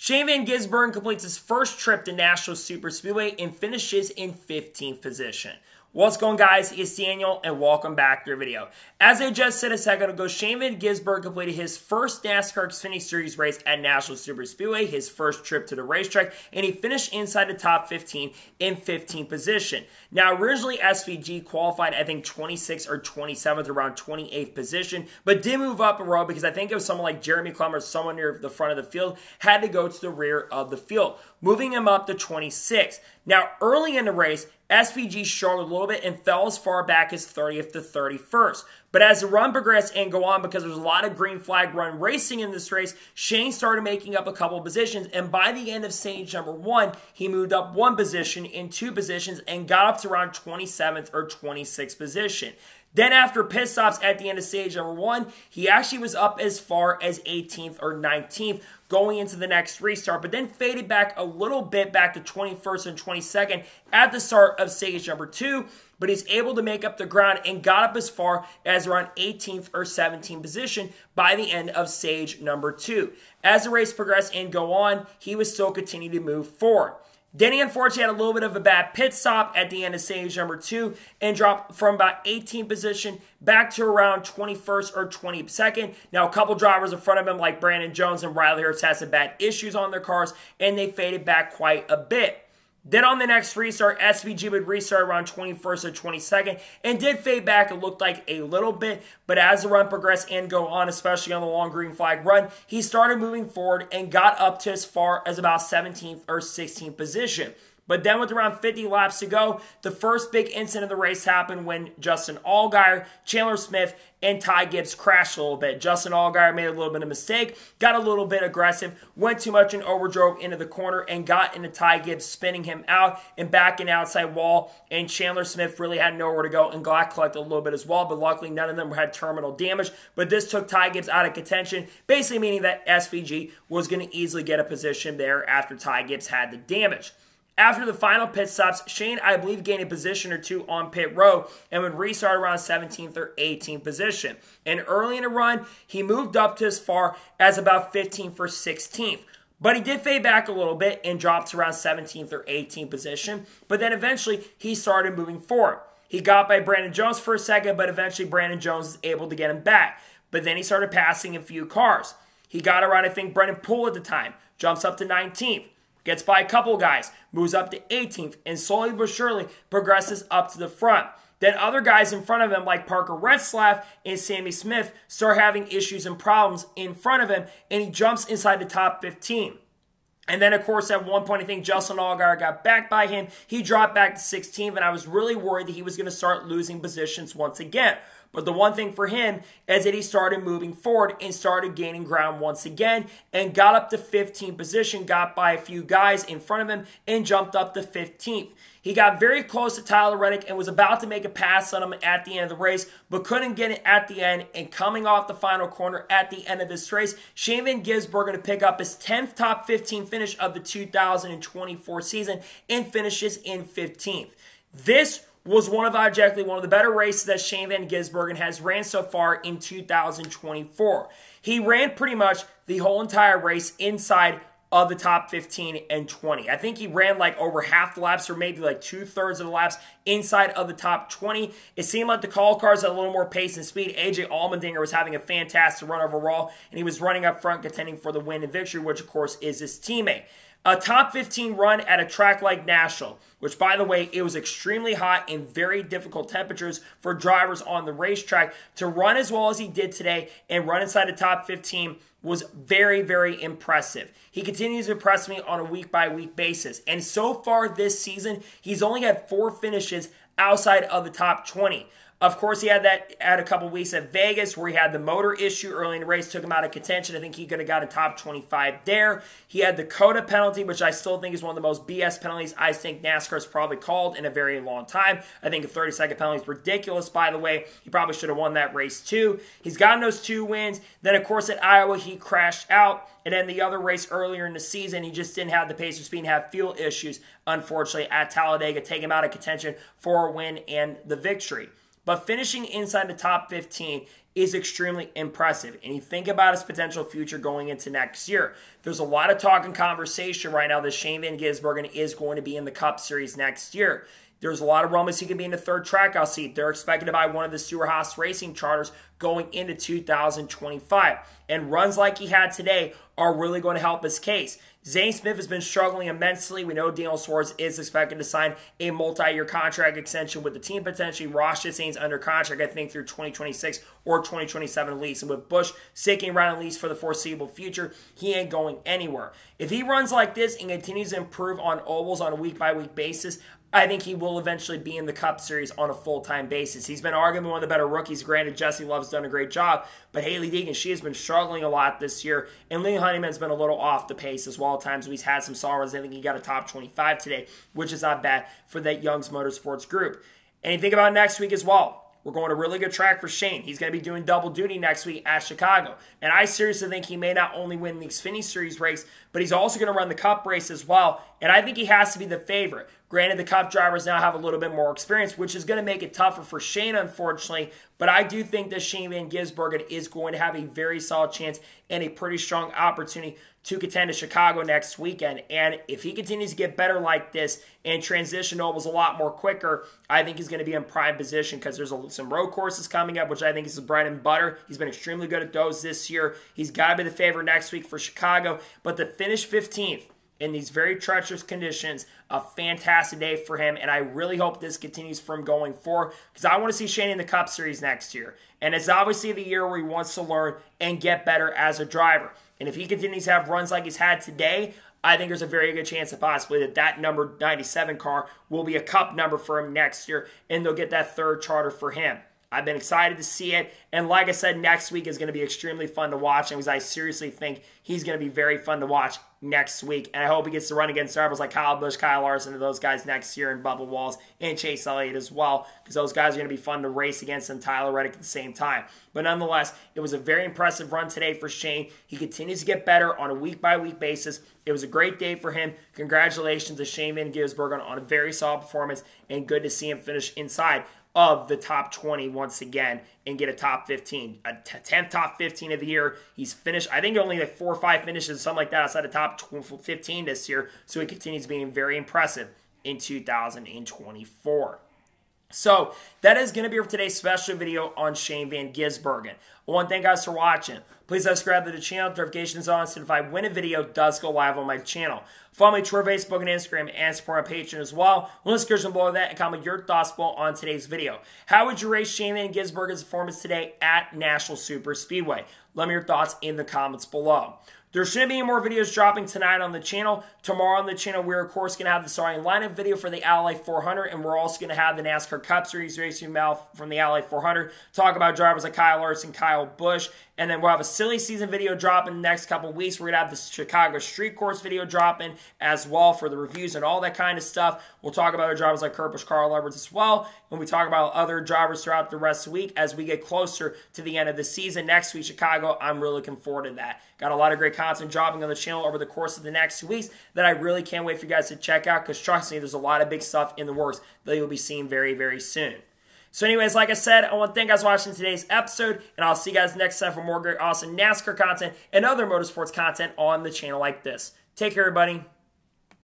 Shane Van Gisbergen completes his first trip to Nashville Superspeedway and finishes in 15th position. What's going, guys? It's Daniel, and welcome back to your video. As I just said a second ago, Shane Van Gisbergen completed his first NASCAR Xfinity Series race at Nashville Superspeedway, his first trip to the racetrack, and he finished inside the top 15 in 15th position. Now, originally SVG qualified, I think, 26th or 27th, around 28th position, but did move up a row because I think it was someone like Jeremy Clem or someone near the front of the field had to go to the rear of the field, moving him up to 26th. Now, early in the race, SVG struggled a little bit and fell as far back as 30th to 31st. But as the run progressed and go on, because there was a lot of green flag run racing in this race, Shane started making up a couple of positions. And by the end of stage number 1, he moved up 1 position in 2 positions and got up to around 27th or 26th position. Then after pit stops at the end of stage number 1, he actually was up as far as 18th or 19th going into the next restart, but then faded back a little bit back to 21st and 22nd at the start of stage number 2, but he's able to make up the ground and got up as far as around 18th or 17th position by the end of stage number 2. As the race progressed and go on, he was still continuing to move forward. Then he unfortunately had a little bit of a bad pit stop at the end of stage number 2 and dropped from about 18th position back to around 21st or 22nd. Now, a couple drivers in front of him like Brandon Jones and Riley Hurts had some bad issues on their cars, and they faded back quite a bit. Then on the next restart, SVG would restart around 21st or 22nd and did fade back, it looked like a little bit, but as the run progressed and go on, especially on the long green flag run, he started moving forward and got up to as far as about 17th or 16th position. But then with around 50 laps to go, the first big incident of the race happened when Justin Allgaier, Chandler Smith, and Ty Gibbs crashed a little bit. Justin Allgaier made a little bit of a mistake, got a little bit aggressive, went too much and overdrove into the corner and got into Ty Gibbs, spinning him out and back in the outside wall. And Chandler Smith really had nowhere to go and got collected a little bit as well, but luckily none of them had terminal damage. But this took Ty Gibbs out of contention, basically meaning that SVG was going to easily get a position there after Ty Gibbs had the damage. After the final pit stops, Shane, I believe, gained a position or 2 on pit row and would restart around 17th or 18th position. And early in the run, he moved up to as far as about 15th or 16th. But he did fade back a little bit and dropped to around 17th or 18th position. But then eventually, he started moving forward. He got by Brandon Jones for a second, but eventually Brandon Jones was able to get him back. But then he started passing a few cars. He got around, I think, Brendan Poole at the time. Jumps up to 19th. Gets by a couple guys, moves up to 18th, and slowly but surely progresses up to the front. Then other guys in front of him, like Parker Retzlaff and Sammy Smith, start having issues and problems in front of him, and he jumps inside the top 15. And then, of course, at one point, I think Justin Allgaier got back by him. He dropped back to 16th, and I was really worried that he was going to start losing positions once again. But the one thing for him is that he started moving forward and started gaining ground once again and got up to 15th position, got by a few guys in front of him, and jumped up to 15th. He got very close to Tyler Reddick and was about to make a pass on him at the end of the race, but couldn't get it at the end. And coming off the final corner at the end of this race, Shane Van Gisbergen to pick up his 10th top 15 finish of the 2024 season and finishes in 15th. This was objectively one of the better races that Shane Van Gisbergen has ran so far in 2024. He ran pretty much the whole entire race inside of the top 15 and 20. I think he ran like over half the laps or maybe like 2/3 of the laps inside of the top 20. It seemed like the call cars had a little more pace and speed. AJ Allmendinger was having a fantastic run overall, and he was running up front contending for the win and victory, which of course is his teammate. A top 15 run at a track like Nashville, which, by the way, it was extremely hot and very difficult temperatures for drivers on the racetrack. To run as well as he did today and run inside the top 15 was very, very impressive. He continues to impress me on a week-by-week basis. And so far this season, he's only had 4 finishes outside of the top 20. Of course, he had that at a couple weeks at Vegas where he had the motor issue early in the race, took him out of contention. I think he could have got a top 25 there. He had the COTA penalty, which I still think is one of the most BS penalties I think NASCAR's probably called in a very long time. I think a 30-second penalty is ridiculous, by the way. He probably should have won that race too. He's gotten those 2 wins. Then, of course, at Iowa, he crashed out. And then the other race earlier in the season, he just didn't have the pace or speed and have fuel issues, unfortunately, at Talladega, take him out of contention for a win and the victory. But finishing inside the top 15 is extremely impressive. And you think about his potential future going into next year. There's a lot of talk and conversation right now that Shane Van Gisbergen is going to be in the Cup Series next year. There's a lot of rumors he could be in the third trackhouse seat. They're expected to buy one of the Stewart-Haas racing charters going into 2025. And runs like he had today are really going to help his case. Zane Smith has been struggling immensely. We know Daniel Suarez is expected to sign a multi-year contract extension with the team potentially. Ross Chastain's under contract, I think, through 2026 or 2027 lease. And with Busch sticking around at least for the foreseeable future, he ain't going anywhere. If he runs like this and continues to improve on ovals on a week-by-week basis, I think he will eventually be in the Cup Series on a full-time basis. He's been arguably one of the better rookies. Granted, Jesse Love's done a great job, but Haley Deegan, she has been struggling a lot this year, and Lee Honeyman's been a little off the pace as well at times. He's had some solid runs. I think he got a top 25 today, which is not bad for that Young's Motorsports group. And you think about next week as well. We're going to a really good track for Shane. He's going to be doing double duty next week at Chicago. And I seriously think he may not only win the Xfinity Series race, but he's also going to run the Cup race as well. And I think he has to be the favorite. Granted, the Cup drivers now have a little bit more experience, which is going to make it tougher for Shane, unfortunately. But I do think that Shane Van Gisbergen is going to have a very solid chance and a pretty strong opportunity to contend to Chicago next weekend. And if he continues to get better like this and transition ovals a lot more quicker, I think he's going to be in prime position because there's some road courses coming up, which I think is his bread and butter. He's been extremely good at those this year. He's got to be the favorite next week for Chicago. But to finish 15th in these very treacherous conditions, a fantastic day for him, and I really hope this continues from going forward because I want to see Shane in the Cup Series next year. And it's obviously the year where he wants to learn and get better as a driver. And if he continues to have runs like he's had today, I think there's a very good chance that possibly that number 97 car will be a Cup number for him next year, and they'll get that third charter for him. I've been excited to see it, and like I said, next week is going to be extremely fun to watch, because I seriously think he's going to be very fun to watch next week, and I hope he gets to run against drivers like Kyle Busch, Kyle Larson, and those guys next year, and Bubba Walls, and Chase Elliott as well, because those guys are going to be fun to race against, and Tyler Reddick at the same time. But nonetheless, it was a very impressive run today for Shane. He continues to get better on a week-by-week basis. It was a great day for him. Congratulations to Shane Van Gisbergen on a very solid performance, and good to see him finish inside of the top 20 once again and get a top 15. A 10th top 15 of the year. He's finished, I think only like 4 or 5 finishes, something like that, outside the top 15 this year. So he continues being very impressive in 2024. So that is going to be for today's special video on Shane Van Gisbergen. I want to thank you guys for watching. Please subscribe to the channel, notifications on, so if I win a video, it does go live on my channel. Follow me Twitter, Facebook, and Instagram, and support my Patreon as well. Link in the description below that, and comment your thoughts below on today's video. How would you rate Shane Van Gisbergen's performance today at Nashville Super Speedway? Let me know your thoughts in the comments below. There shouldn't be any more videos dropping tonight on the channel. Tomorrow on the channel, we're, of course, going to have the starting lineup video for the Ally 400, and we're also going to have the NASCAR Cup Series racing from the Ally 400. Talk about drivers like Kyle Larson, Kyle Busch, and then we'll have a silly season video dropping in the next couple of weeks. We're going to have the Chicago Street Course video dropping as well for the reviews and all that kind of stuff. We'll talk about our drivers like Kurt Busch, Carl Edwards as well, and we talk about other drivers throughout the rest of the week as we get closer to the end of the season. Next week, Chicago, I'm really looking forward to that. Got a lot of great content dropping on the channel over the course of the next 2 weeks that I really can't wait for you guys to check out, because trust me, there's a lot of big stuff in the works that you'll be seeing very, very soon. So anyways, like I said, I want to thank you guys for watching today's episode, and I'll see you guys next time for more great, awesome NASCAR content and other motorsports content on the channel like this. Take care, everybody.